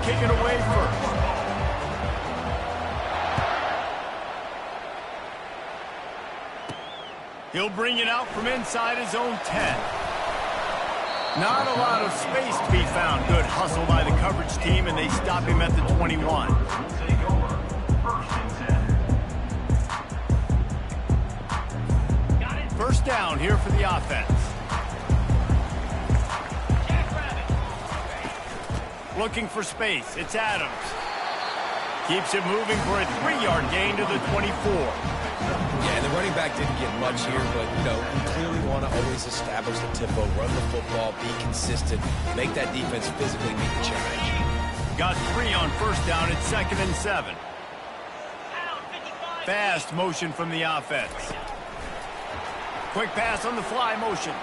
kick it away first. He'll bring it out from inside his own 10. Not a lot of space to be found. Good hustle by the coverage team, and they stop him at the 21. First down here for the offense. Looking for space. It's Adams. Keeps it moving for a 3-yard gain to the 24. Yeah, the running back didn't get much here, but, you clearly want to always establish the tempo, run the football, be consistent, make that defense physically meet the challenge. Got 3 on first down at 2nd and 7. Fast motion from the offense. Quick pass on the fly motion.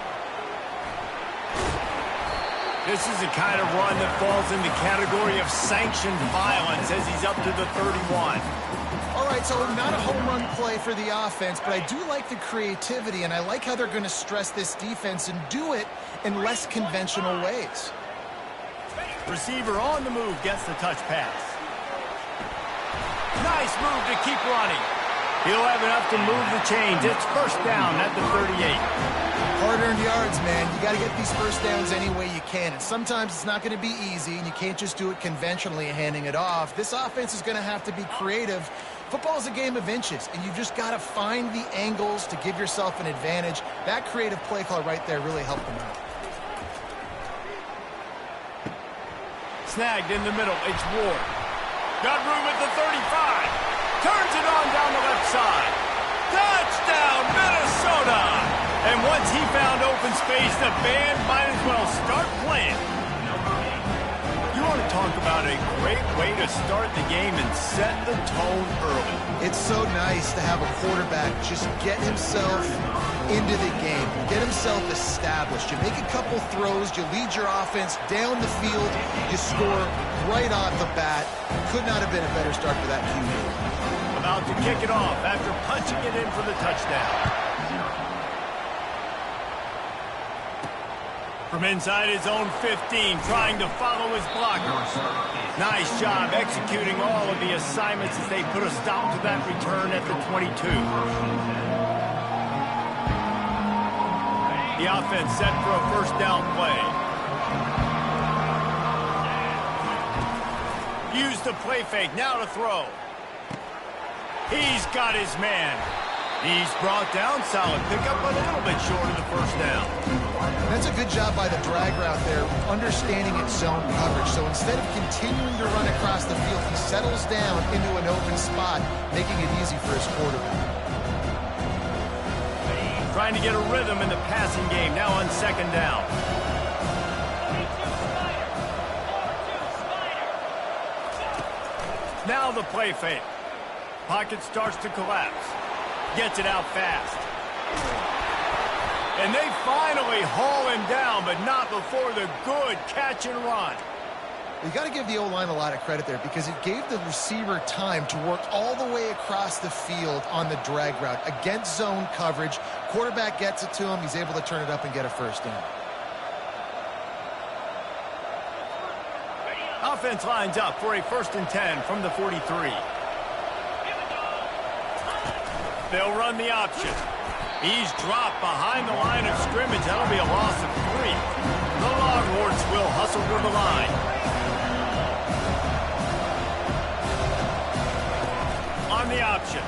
This is the kind of run that falls in the category of sanctioned violence as he's up to the 31. All right, so not a home run play for the offense, but I do like the creativity, and I like how they're going to stress this defense and do it in less conventional ways. Receiver on the move gets the touch pass. Nice move to keep running. He'll have enough to move the chains. It's first down at the 38. Hard-earned yards, man. You got to get these first downs any way you can. And sometimes it's not going to be easy, and you can't just do it conventionally handing it off. This offense is going to have to be creative. Football is a game of inches, and you've just got to find the angles to give yourself an advantage. That creative play call right there really helped them out. Snagged in the middle. It's Ward. Got room at the 35. Turns it on down the left side. Touchdown, Minnesota! And once he found open space, the band might as well start playing. You want to talk about a great way to start the game and set the tone early. It's so nice to have a quarterback just get himself into the game, get himself established. You make a couple throws, you lead your offense down the field, you score right off the bat. Could not have been a better start for that QB. About to kick it off after punching it in for the touchdown. From inside his own 15, trying to follow his blockers. Nice job executing all of the assignments as they put a stop to that return at the 22. The offense set for a first down play. Use the play fake, now to throw. He's got his man. He's brought down, solid pickup, but a little bit short of the first down. That's a good job by the drag route there, understanding its zone coverage. So instead of continuing to run across the field, he settles down into an open spot, making it easy for his quarterback. Trying to get a rhythm in the passing game, now on second down. Now the play fake. Pocket starts to collapse. Gets it out fast. And they finally haul him down, but not before the good catch and run. You got to give the O-line a lot of credit there because it gave the receiver time to work all the way across the field on the drag route against zone coverage. Quarterback gets it to him. He's able to turn it up and get a first down. Offense lines up for a 1st and 10 from the 43. They'll run the option. He's dropped behind the line of scrimmage. That'll be a loss of 3. The Longhorns will hustle for the line. On the option.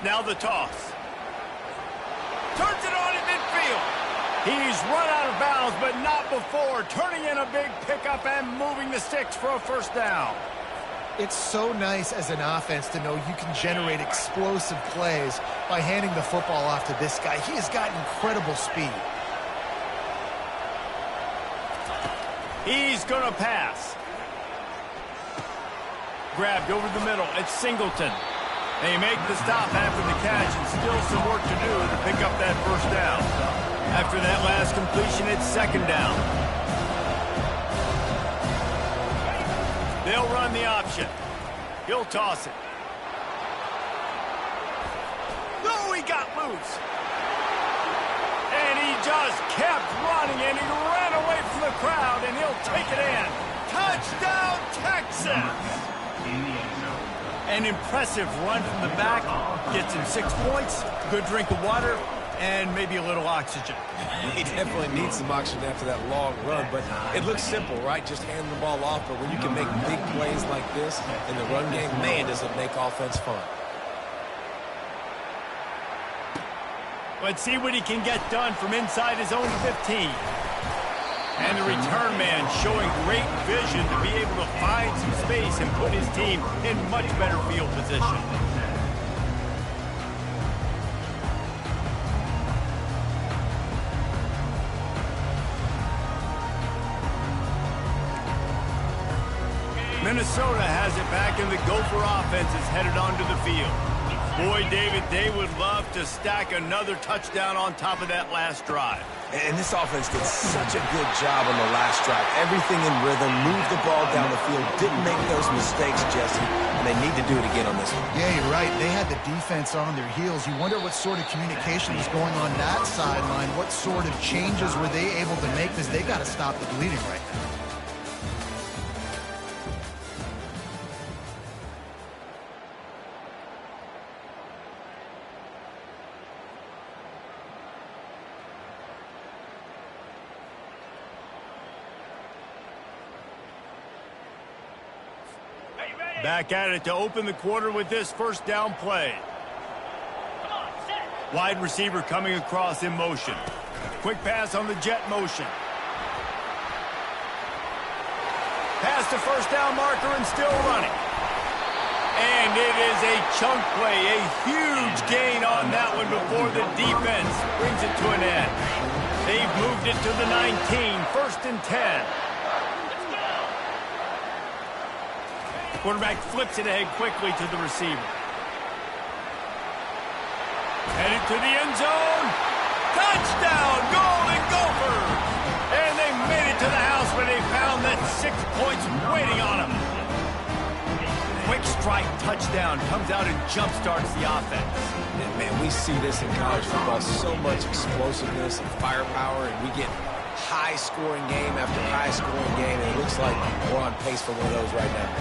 Now the toss. Turns it on in midfield. He's run out of bounds, but not before turning in a big pickup and moving the sticks for a first down. It's so nice as an offense to know you can generate explosive plays by handing the football off to this guy. He has got incredible speed. He's going to pass. Grabbed over the middle. It's Singleton. They make the stop after the catch, and still some work to do to pick up that first down. After that last completion, it's second down. They'll run the option. He'll toss it. No, he got loose. And he just kept running, and he ran away from the crowd, and he'll take it in. Touchdown, Texas! An impressive run from the back. Gets him 6 points, good drink of water, and maybe a little oxygen. He definitely needs some oxygen after that long run, but it looks simple, right? Just hand the ball off, but when you can make big plays like this in the run game, man, does it make offense fun. Let's see what he can get done from inside his own 15. And the return man showing great vision to be able to find some space and put his team in much better field position. Minnesota has it back, and the Gopher offense is headed onto the field. Boy, David, they would love to stack another touchdown on top of that last drive. And this offense did such a good job on the last drive. Everything in rhythm, moved the ball down the field, didn't make those mistakes, Jesse, and they need to do it again on this one. Yeah, you're right. They had the defense on their heels. You wonder what sort of communication was going on that sideline. What sort of changes were they able to make, because they got to stop the bleeding right now. Back at it to open the quarter with this first down play. Wide receiver coming across in motion. Quick pass on the jet motion. Pass to first down marker and still running. And it is a chunk play, a huge gain on that one before the defense brings it to an end. They've moved it to the 19, first and 10. Quarterback flips it ahead quickly to the receiver. Headed to the end zone. Touchdown, Golden Gophers! And they made it to the house where they found that 6 points waiting on them. Quick strike touchdown comes out and jump-starts the offense. And man, we see this in college football, so much explosiveness and firepower, and we get high-scoring game after high-scoring game, and it looks like we're on pace for one of those right now.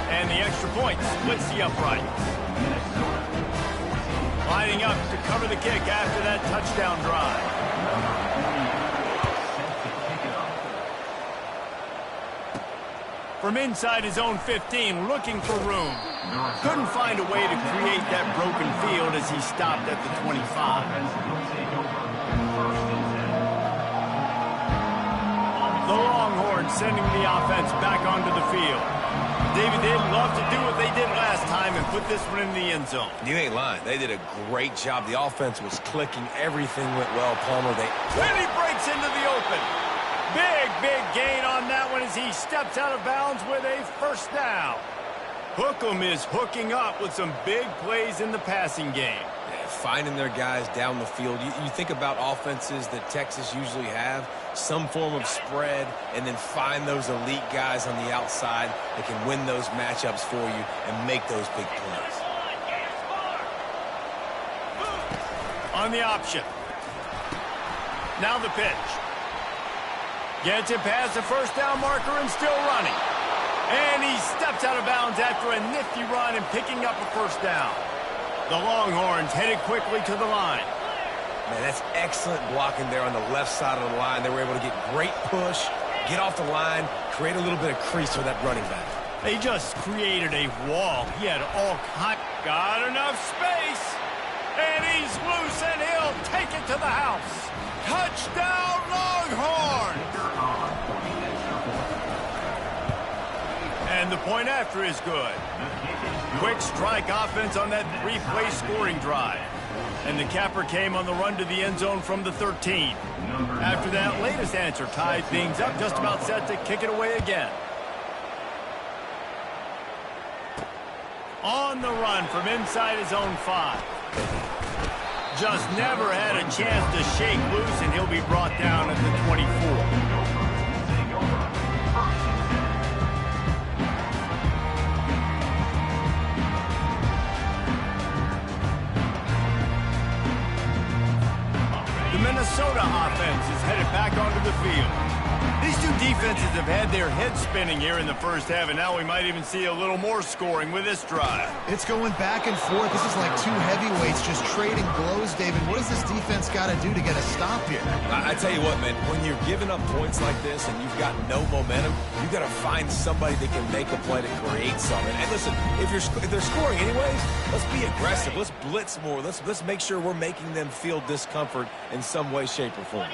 And the extra point splits the upright. Lining up to cover the kick after that touchdown drive. From inside his own 15, looking for room. Couldn't find a way to create that broken field as he stopped at the 25. The Longhorns sending the offense back onto the field. David, they'd love to do what they did last time and put this one in the end zone. You ain't lying. They did a great job. The offense was clicking. Everything went well, Palmer. And he breaks into the open. Big gain on that one as he steps out of bounds with a first down. Hookem is hooking up with some big plays in the passing game. Yeah, finding their guys down the field. You think about offenses that Texas usually have, some form of spread, and then find those elite guys on the outside that can win those matchups for you and make those big plays. On the option. Now the pitch. Gets it past the first down marker and still running. And he steps out of bounds after a nifty run and picking up a first down. The Longhorns headed quickly to the line. Man, that's excellent blocking there on the left side of the line. They were able to get great push, get off the line, create a little bit of crease for that running back. They just created a wall. He had all kinds. Got enough space. And he's loose, and he'll take it to the house. Touchdown, Longhorns! And the point after is good. Quick strike offense on that three-play scoring drive. And the capper came on the run to the end zone from the 13. After that latest answer tied things up, just about set to kick it away again. On the run from inside his own 5. Just never had a chance to shake loose, and he'll be brought down at the 24. The Minnesota offense is headed back onto the field. These two defenses have had their heads spinning here in the first half, and now we might even see a little more scoring with this drive. It's going back and forth. This is like two heavyweights just trading blows, David. What does this defense got to do to get a stop here? I tell you what, man, when you're giving up points like this and you've got no momentum, you got to find somebody that can make a play to create something. And listen, if they're scoring anyways, let's be aggressive. Let's blitz more. Let's make sure we're making them feel discomfort in some way, shape, or form.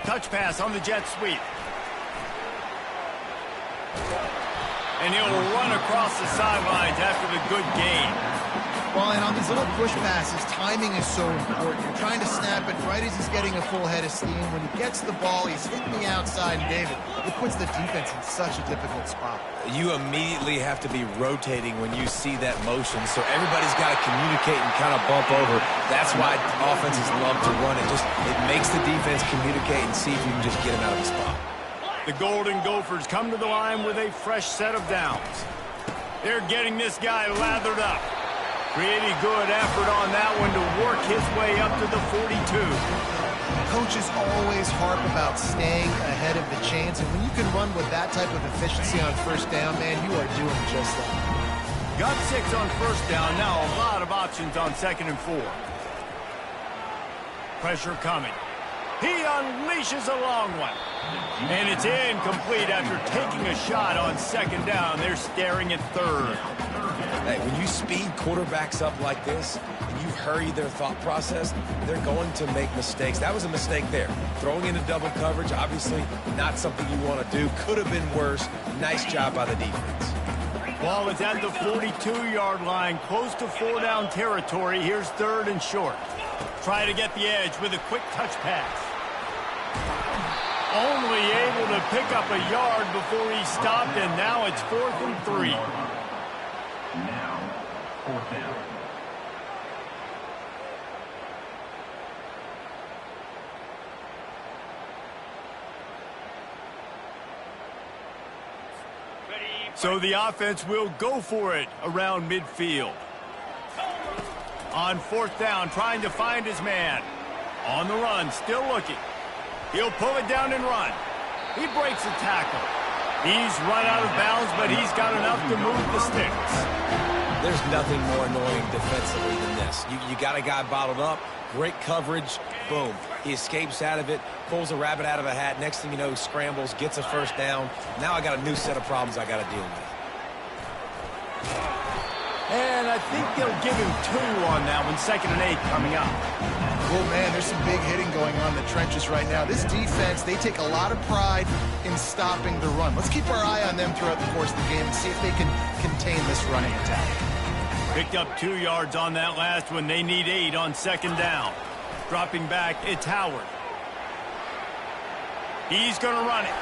Touch pass on the jet sweep. And he'll run across the sidelines after the good gain. Well, and on these little push passes, timing is so important. You're trying to snap it right as he's getting a full head of steam. When he gets the ball, he's hitting the outside, and David, it puts the defense in such a difficult spot. You immediately have to be rotating when you see that motion, so everybody's got to communicate and kind of bump over. That's why offenses love to run it. It makes the defense communicate and see if you can just get him out of the spot. The Golden Gophers come to the line with a fresh set of downs. They're getting this guy lathered up. Pretty good effort on that one to work his way up to the 42. Coaches always harp about staying ahead of the chains, and when you can run with that type of efficiency on first down, man, you are doing just that. Got 6 on first down. Now a lot of options on 2nd and 4. Pressure coming. He unleashes a long one. And it's incomplete after taking a shot on 2nd down. They're staring at 3rd. Hey, when you speed quarterbacks up like this and you hurry their thought process, they're going to make mistakes. That was a mistake there. Throwing into double coverage, obviously not something you want to do. Could have been worse. Nice job by the defense. Ball is at the 42-yard line, close to 4-down territory. Here's 3rd and short. Try to get the edge with a quick touch pass. Only able to pick up a yard before he stopped, and now it's 4th and 3. Now, 4th down. So the offense will go for it around midfield. On 4th down, trying to find his man. On the run, still looking. He'll pull it down and run. He breaks a tackle. He's run out of bounds, but he's got enough to move the sticks. There's nothing more annoying defensively than this. You got a guy bottled up, great coverage, boom. He escapes out of it, pulls a rabbit out of a hat. Next thing you know, scrambles, gets a first down. Now I got a new set of problems I got to deal with. And I think they'll give him 2 on that one. 2nd and 8 coming up. Well, man, there's some big hitting going on in the trenches right now. This defense, they take a lot of pride in stopping the run. Let's keep our eye on them throughout the course of the game and see if they can contain this running attack. Picked up 2 yards on that last one. They need 8 on 2nd down. Dropping back, it's Howard. He's going to run it.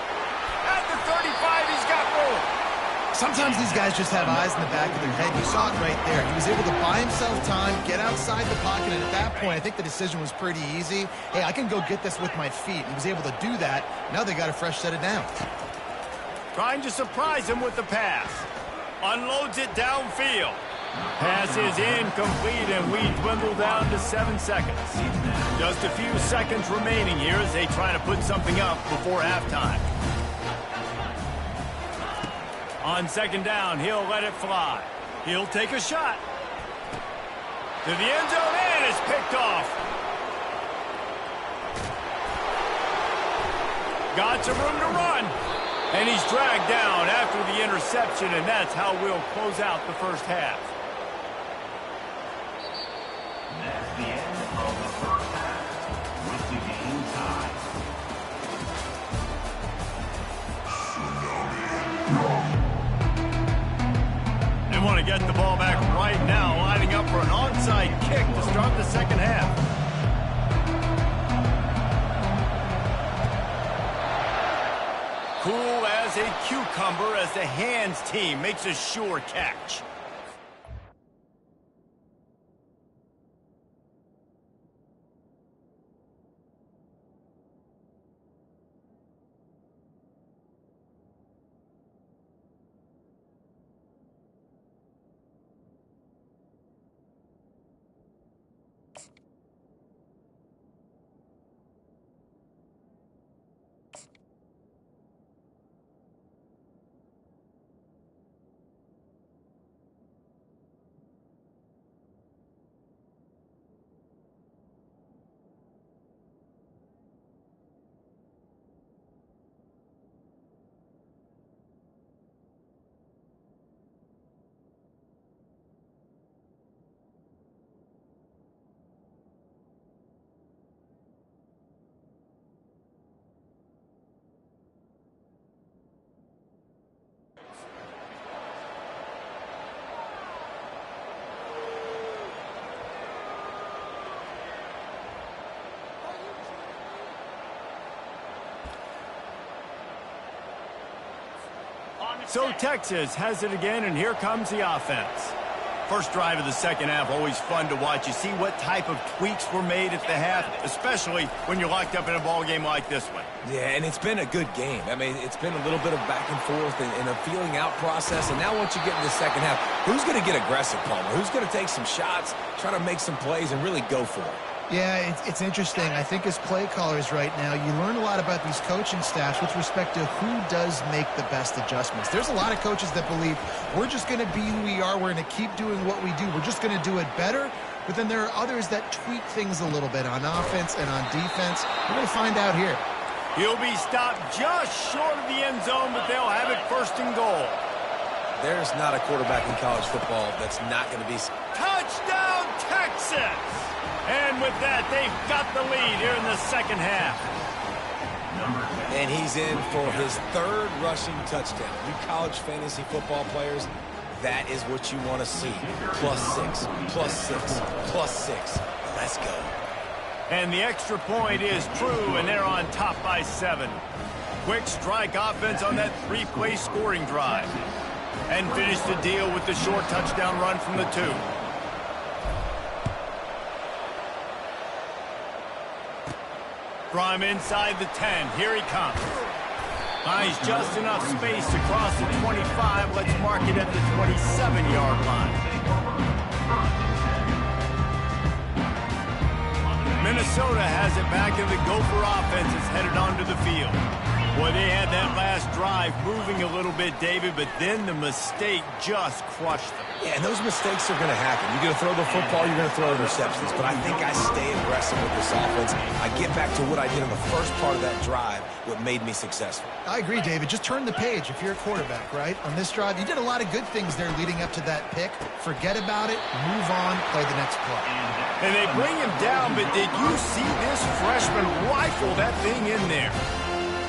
At the 35, he's got room. Sometimes these guys just have eyes in the back of their head. You saw it right there. He was able to buy himself time, get outside the pocket, and at that point, I think the decision was pretty easy. Hey, I can go get this with my feet. He was able to do that. Now they got a fresh set of downs. Trying to surprise him with the pass. Unloads it downfield. Pass is incomplete, and we dwindle down to 7 seconds. Just a few seconds remaining here as they try to put something up before halftime. On 2nd down, he'll let it fly. He'll take a shot. To the end zone, and it's picked off. Got some room to run. And he's dragged down after the interception, and that's how we'll close out the first half. That's the end of the first half. With the game tied. They want to get the ball back right now, lining up for an onside kick to start the second half. Cool as a cucumber as the hands team makes a sure catch. So Texas has it again, and here comes the offense. First drive of the second half, always fun to watch. You see what type of tweaks were made at the half, especially when you're locked up in a ball game like this one. Yeah, and it's been a good game. I mean, it's been a little bit of back and forth and a feeling out process. And now once you get in the second half, who's going to get aggressive, Palmer? Who's going to take some shots, try to make some plays, and really go for it? Yeah, it's interesting. I think as play callers right now, you learn a lot about these coaching staffs with respect to who does make the best adjustments. There's a lot of coaches that believe we're just going to be who we are. We're going to keep doing what we do. We're just going to do it better. But then there are others that tweak things a little bit on offense and on defense. We're going to find out here. He'll be stopped just short of the end zone, but they'll have it first and goal. There's not a quarterback in college football that's not going to be... Touchdown, Texas! And with that, they've got the lead here in the second half. And he's in for his third rushing touchdown. You college fantasy football players, that is what you want to see. +6, +6, +6. Let's go. And the extra point is true, and they're on top by 7. Quick strike offense on that 3-play scoring drive. And finish the deal with the short touchdown run from the 2. From inside the 10, here he comes. Finds just enough space to cross the 25. Let's mark it at the 27-yard line. Minnesota has it back, and the Gopher offense is headed onto the field. Boy, they had that last drive moving a little bit, David, but then the mistake just crushed them. Yeah, and those mistakes are going to happen. You're going to throw the football, you're going to throw interceptions. But I think I stay aggressive with this offense. I get back to what I did in the first part of that drive, what made me successful. I agree, David. Just turn the page if you're a quarterback, right? On this drive, you did a lot of good things there leading up to that pick. Forget about it, move on, play the next play. And they bring him down, but did you see this freshman rifle that thing in there?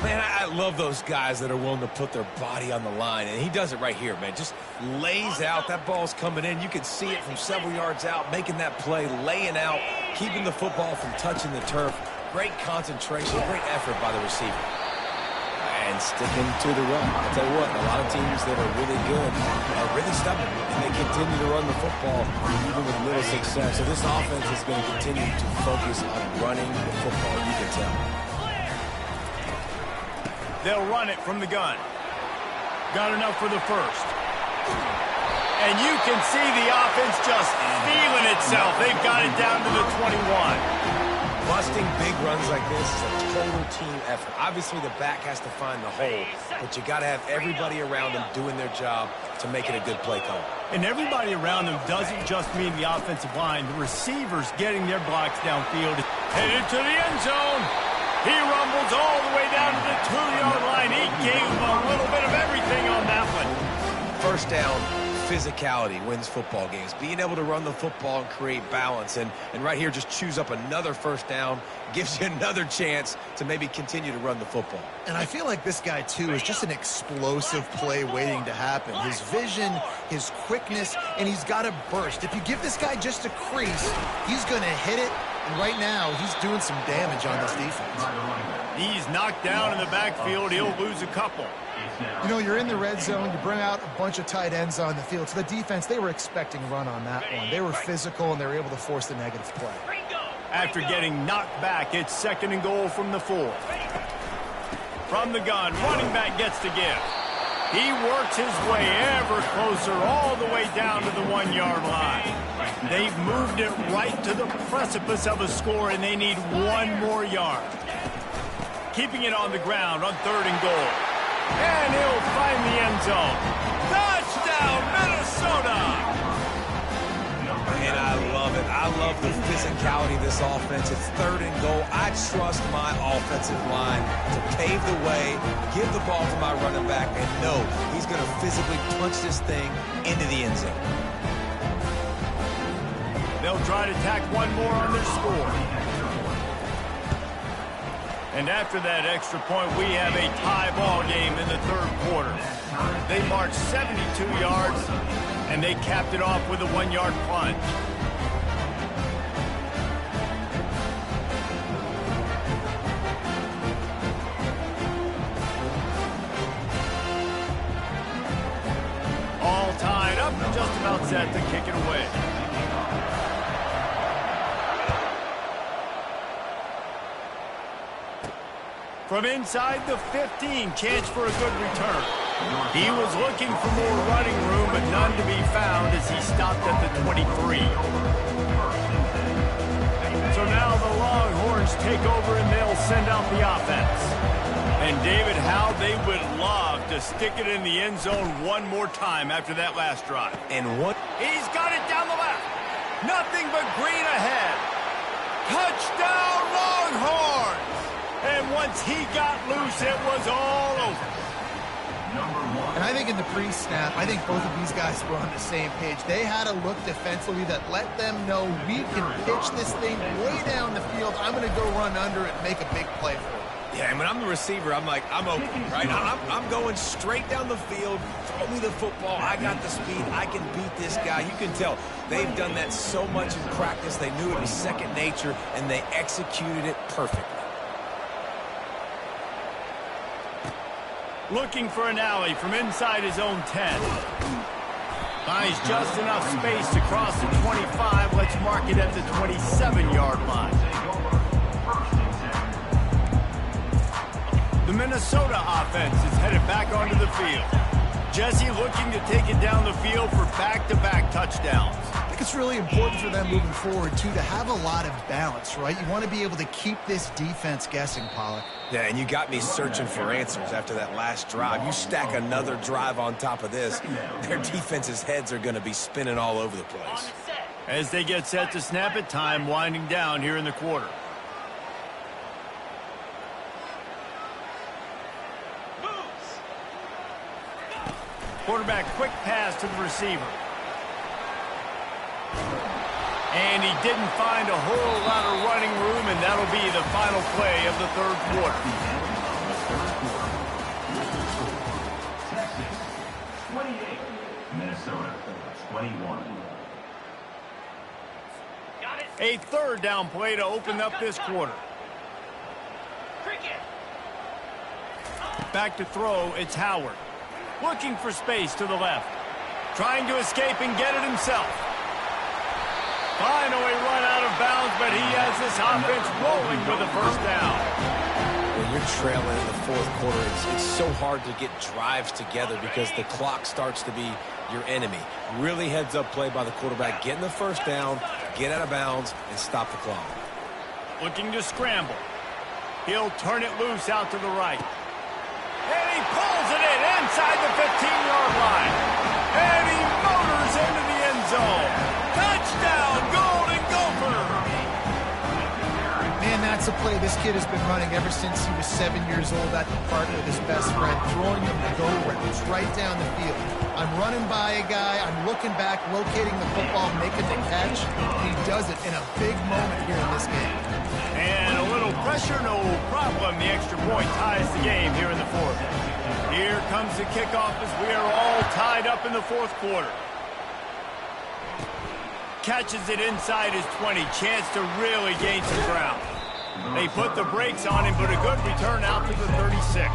Man, I love those guys that are willing to put their body on the line, and he does it right here, man. Just lays out. That ball's coming in. You can see it from several yards out, making that play, laying out, keeping the football from touching the turf. Great concentration, great effort by the receiver. And sticking to the run. I'll tell you what, a lot of teams that are really good are really stubborn, and they continue to run the football even with little success. So this offense is going to continue to focus on running the football, you can tell. They'll run it from the gun. Got enough for the first. And you can see the offense just feeling itself. They've got it down to the 21. Busting big runs like this is a total team effort. Obviously, the back has to find the hole, but you got to have everybody around them doing their job to make it a good play call. And everybody around them doesn't just mean the offensive line. The receivers getting their blocks downfield. Headed to the end zone. He rumbles all the way down to the 2-yard line. He gave a little bit of everything on that one. First down, physicality wins football games. Being able to run the football and create balance. And right here, just choose up another first down. Gives you another chance to maybe continue to run the football. And I feel like this guy, too, is just an explosive play waiting to happen. His vision, his quickness, and he's got a burst. If you give this guy just a crease, he's going to hit it. And right now, he's doing some damage on this defense. He's knocked down in the backfield. He'll lose a couple. You know, you're in the red zone. You bring out a bunch of tight ends on the field. So the defense, they were expecting a run on that one. They were physical, and they were able to force the negative play. After getting knocked back, it's 2nd and goal from the 4. From the gun, running back gets to give. He works his way ever closer all the way down to the 1-yard line. They've moved it right to the precipice of a score, and they need 1 more yard. Keeping it on the ground on 3rd and goal. And he'll find the end zone. Touchdown, Minnesota! And I love it. I love the physicality of this offense. It's 3rd and goal. I trust my offensive line to pave the way, give the ball to my running back, and know he's going to physically punch this thing into the end zone. They'll try to tack 1 more on their score. And after that extra point, we have a tie ball game in the 3rd quarter. They marched 72 yards, and they capped it off with a 1-yard plunge. set to kick it away. From inside the 15, chance for a good return. He was looking for more running room, but none to be found as he stopped at the 23. So now the Longhorns take over and they'll send out the offense. And David, how they would love to stick it in the end zone one more time after that last drive. And what? He's got it down the left. Nothing but green ahead. Touchdown Longhorns! And once he got loose, it was all over. And I think in the pre-snap, I think both of these guys were on the same page. They had a look defensively that let them know we can pitch this thing way down the field. I'm going to go run under it and make a big play for it. Yeah, and when I'm the receiver, I'm like, I'm open, right? I'm going straight down the field. Throw me the football. I got the speed. I can beat this guy. You can tell they've done that so much in practice. They knew it was second nature, and they executed it perfectly. Looking for an alley from inside his own 10. Finds just enough space to cross the 25. Let's mark it at the 27-yard line. The Minnesota offense is headed back onto the field. Jesse looking to take it down the field for back-to-back touchdowns. I think it's really important for them moving forward, too, to have a lot of balance, right? You want to be able to keep this defense guessing, Pollack. Yeah, and you got me searching for answers after that last drive. You stack another drive on top of this, their defense's heads are going to be spinning all over the place. As they get set to snap it, time winding down here in the quarter. Quarterback quick pass to the receiver. And he didn't find a whole lot of running room, and that'll be the final play of the third quarter. Texas 28, Minnesota 21. A third down play to open up this quarter. Back to throw, it's Howard. Looking for space to the left. Trying to escape and get it himself. Finally run out of bounds, but he has this offense rolling with a first down. When you're trailing in the fourth quarter, it's so hard to get drives together because the clock starts to be your enemy. Really heads-up play by the quarterback. Getting the first down, get out of bounds, and stop the clock. Looking to scramble. He'll turn it loose out to the right. And he pulls it in inside the 15-yard line. And he motors into the end zone. Touchdown, Golden Gopher! Man, that's a play this kid has been running ever since he was 7 years old at the park with his best friend, throwing him go routes right down the field. I'm running by a guy, I'm looking back, locating the football, making the catch. He does it in a big moment here in this game. And a little pressure, no problem. The extra point ties the game here in the fourth. Here comes the kickoff as we are all tied up in the fourth quarter. Catches it inside his 20. Chance to really gain some ground. They put the brakes on him, but a good return out to the 36.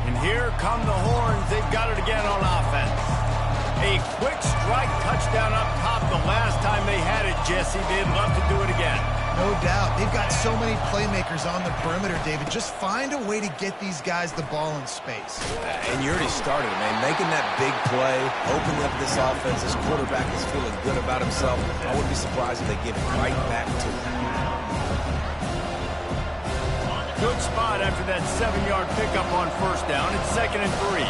And here come the Horns. They've got it again on offense. A quick strike touchdown up top the last time they had it, Jesse. They'd love to do it again. No doubt. They've got so many playmakers on the perimeter, David. Just find a way to get these guys the ball in space. And you already started, man. Making that big play, opening up this offense. This quarterback is feeling good about himself. I wouldn't be surprised if they give it right back to him. Good spot after that 7-yard pickup on first down. It's 2nd and 3.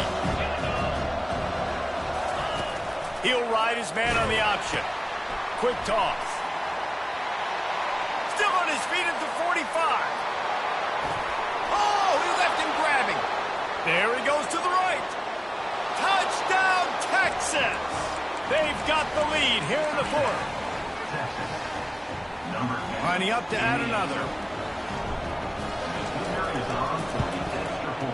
He'll ride his man on the option. Quick toss. Still on his feet at the 45. Oh, he left him grabbing. There he goes to the right. Touchdown, Texas. They've got the lead here in the fourth. Lining up to add another.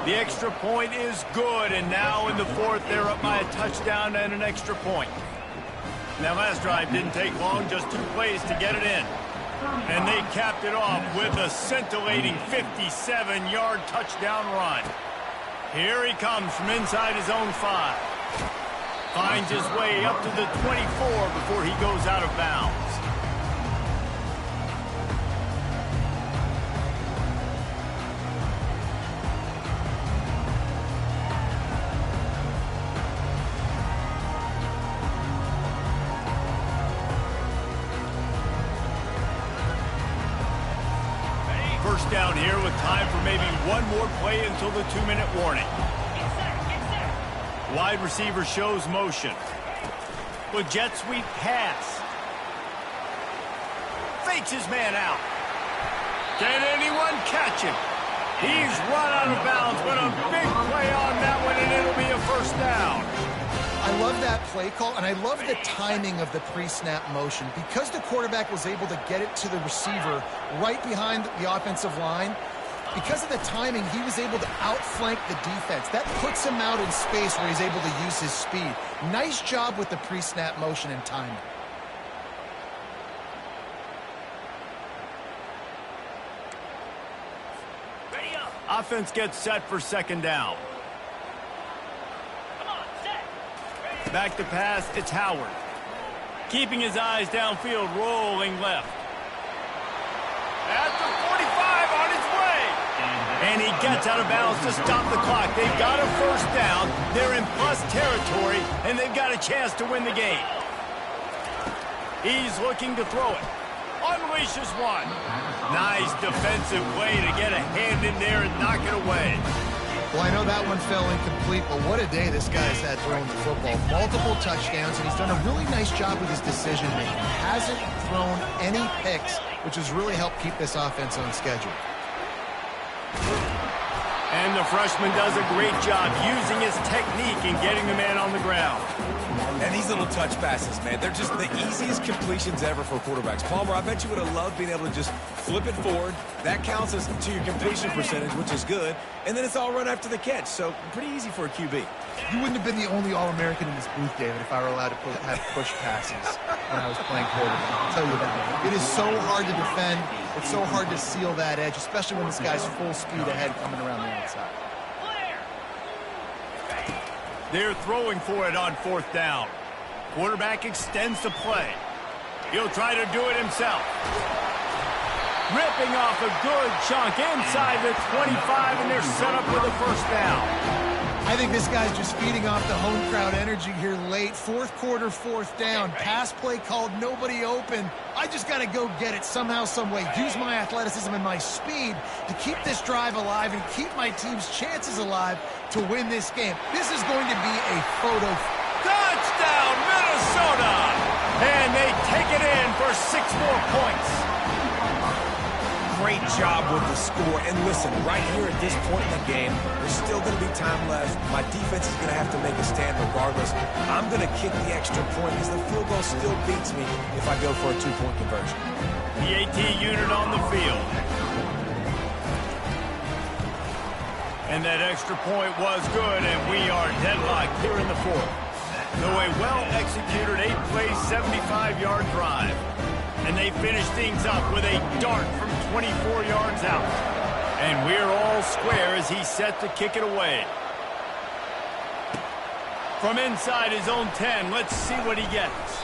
The extra point is good, and now in the fourth, they're up by a touchdown and an extra point. And that last drive didn't take long, just 2 plays to get it in. And they capped it off with a scintillating 57-yard touchdown run. Here he comes from inside his own 5. Finds his way up to the 24 before he goes out of bounds. First down here with time for maybe one more play until the 2-minute warning. Wide receiver shows motion. With jet sweep pass. Fakes his man out. Can anyone catch him? He's run out of bounds, but a big play on that one, and it'll be a first down. I love that play call, and I love the timing of the pre-snap motion. Because the quarterback was able to get it to the receiver right behind the offensive line, because of the timing, he was able to outflank the defense. That puts him out in space where he's able to use his speed. Nice job with the pre-snap motion and timing. Offense gets set for second down. Back to pass, it's Howard. Keeping his eyes downfield, rolling left. At the 45, on his way. And he gets out of bounds to stop the clock. They've got a first down. They're in plus territory, and they've got a chance to win the game. He's looking to throw it. Unleashes one. Nice defensive play to get a hand in there and knock it away. Well, I know that one fell incomplete, but what a day this guy's had throwing the football. Multiple touchdowns, and he's done a really nice job with his decision-making. Hasn't thrown any picks, which has really helped keep this offense on schedule. And the freshman does a great job using his technique and getting the man on the ground. And these little touch passes, man, they're just the easiest completions ever for quarterbacks. Palmer, I bet you would have loved being able to just flip it forward. That counts as to your completion percentage, which is good. And then it's all run after the catch, so pretty easy for a QB. You wouldn't have been the only All-American in this booth, David, if I were allowed to have push passes when I was playing quarterback. I'll tell you that. It is so hard to defend. It's so hard to seal that edge, especially when this guy's full speed ahead coming around the outside. They're throwing for it on fourth down. Quarterback extends the play. He'll try to do it himself. Ripping off a good chunk inside the 25, and they're set up with a first down. I think this guy's just feeding off the home crowd energy here late. Fourth quarter, fourth down. Pass play called, nobody open. I just got to go get it somehow, some way. Use my athleticism and my speed to keep this drive alive and keep my team's chances alive to win this game. This is going to be a photo. Touchdown, Minnesota! And they take it in for 6 more points. Great job with the score. And listen, right here at this point in the game, there's still going to be time left. My defense is going to have to make a stand regardless. I'm going to kick the extra point because the field goal still beats me if I go for a 2-point conversion. The AT unit on the field. And that extra point was good, and we are deadlocked here in the fourth. So a well-executed 8-play, 75-yard drive. And they finish things up with a dart from 24 yards out. And we're all square as he's set to kick it away. From inside his own 10, let's see what he gets.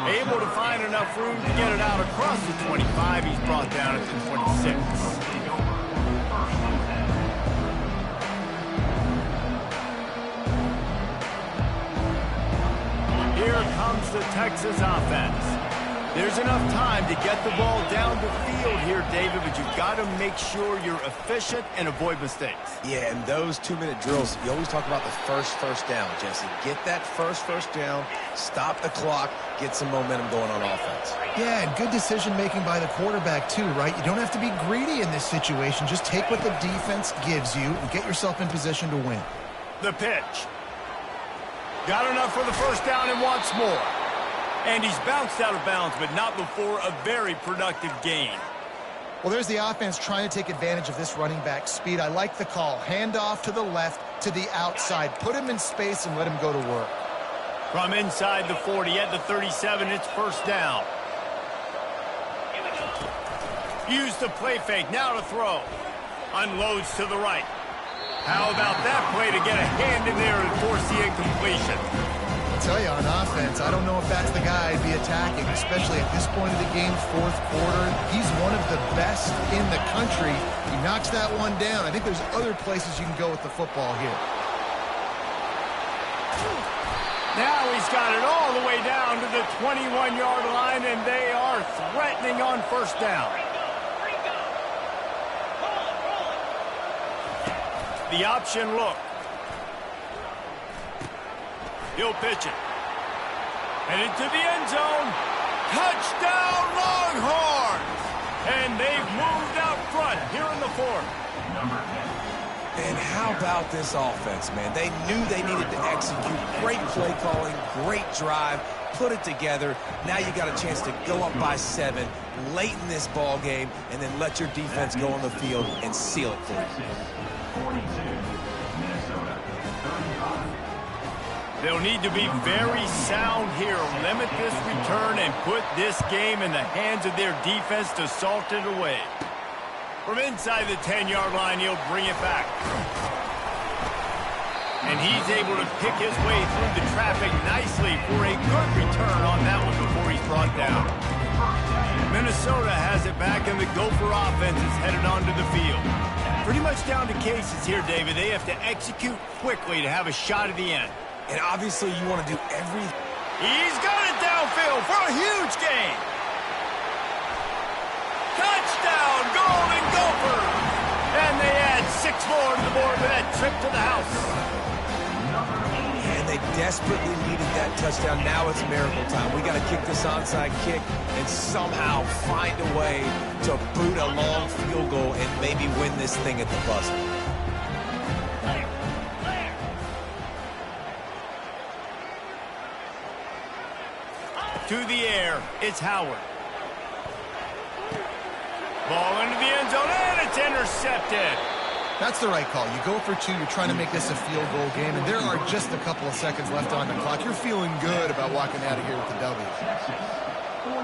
Able to find enough room to get it out across the 25. He's brought down at the 26. Here comes the Texas offense. There's enough time to get the ball down the field here, David, but you've got to make sure you're efficient and avoid mistakes. Yeah, and those 2-minute drills, you always talk about the first down, Jesse. Get that first down, stop the clock, get some momentum going on offense. Yeah, and good decision-making by the quarterback, too, right? You don't have to be greedy in this situation. Just take what the defense gives you and get yourself in position to win. The pitch. Got enough for the first down and wants more. And he's bounced out of bounds, but not before a very productive gain. Well, there's the offense trying to take advantage of this running back speed. I like the call. Hand off to the left, to the outside. Put him in space and let him go to work. From inside the 40 at the 37, it's first down. Use the play fake, now to throw. Unloads to the right. How about that play to get a hand in there and force the incompletion? I'll tell you, on offense, I don't know if that's the guy I'd be attacking, especially at this point of the game, fourth quarter. He's one of the best in the country. He knocks that one down. I think there's other places you can go with the football here. Now he's got it all the way down to the 21-yard line, and they are threatening on first down. The option look. He'll pitch it. Headed to the end zone. Touchdown, Longhorns! And they've moved out front here in the fourth. And how about this offense, man? They knew they needed to execute. Great play calling, great drive, put it together. Now you got a chance to go up by 7 late in this ball game and then let your defense go on the field and seal it for you. 42, Minnesota, 35. They'll need to be very sound here. Limit this return and put this game in the hands of their defense to salt it away. From inside the 10-yard line, he'll bring it back. And he's able to pick his way through the traffic nicely for a good return on that one before he's brought down. Minnesota has it back, and the Gopher offense is headed onto the field. Pretty much down to cases here, David. They have to execute quickly to have a shot at the end. And obviously you want to do everything. He's got it downfield for a huge gain. Touchdown, Golden Gophers! And they add 6 more to the board with that trip to the house. And they desperately needed that touchdown. Now it's miracle time. We got to kick this onside kick and somehow find a way to boot a long field goal and maybe win this thing at the buzzer. To the air, it's Howard. Ball into the end zone, and it's intercepted. That's the right call. You go for 2. You're trying to make this a field goal game, and there are just a couple of seconds left on the clock. You're feeling good about walking out of here with the W. Texas, 42,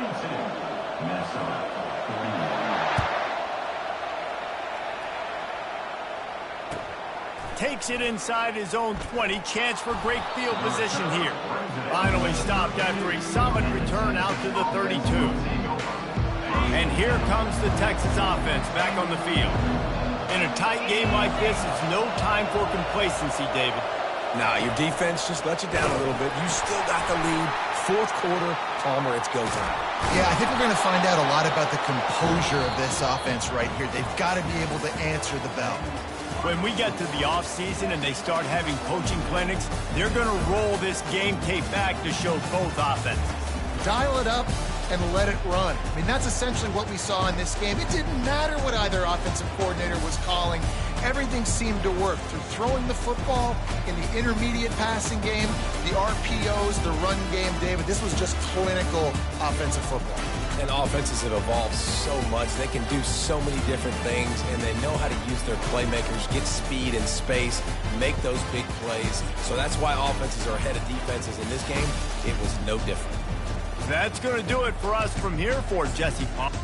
Minnesota, 41. Takes it inside his own 20. Chance for great field position here. Finally stopped after a solid return out to the 32. And here comes the Texas offense back on the field. In a tight game like this, it's no time for complacency, David. Nah, your defense just let you down a little bit. You still got the lead. Fourth quarter, Palmer, it's go time. Yeah, I think we're going to find out a lot about the composure of this offense right here. They've got to be able to answer the bell. When we get to the offseason and they start having coaching clinics, they're going to roll this game tape back to show both offenses. Dial it up and let it run. I mean, that's essentially what we saw in this game. It didn't matter what either offensive coordinator was calling. Everything seemed to work through throwing the football in the intermediate passing game, the RPOs, the run game. David, this was just clinical offensive football. And offenses have evolved so much. They can do so many different things, and they know how to use their playmakers, get speed and space, make those big plays. So that's why offenses are ahead of defenses. In this game, it was no different. That's going to do it for us from here for Jesse Palmer.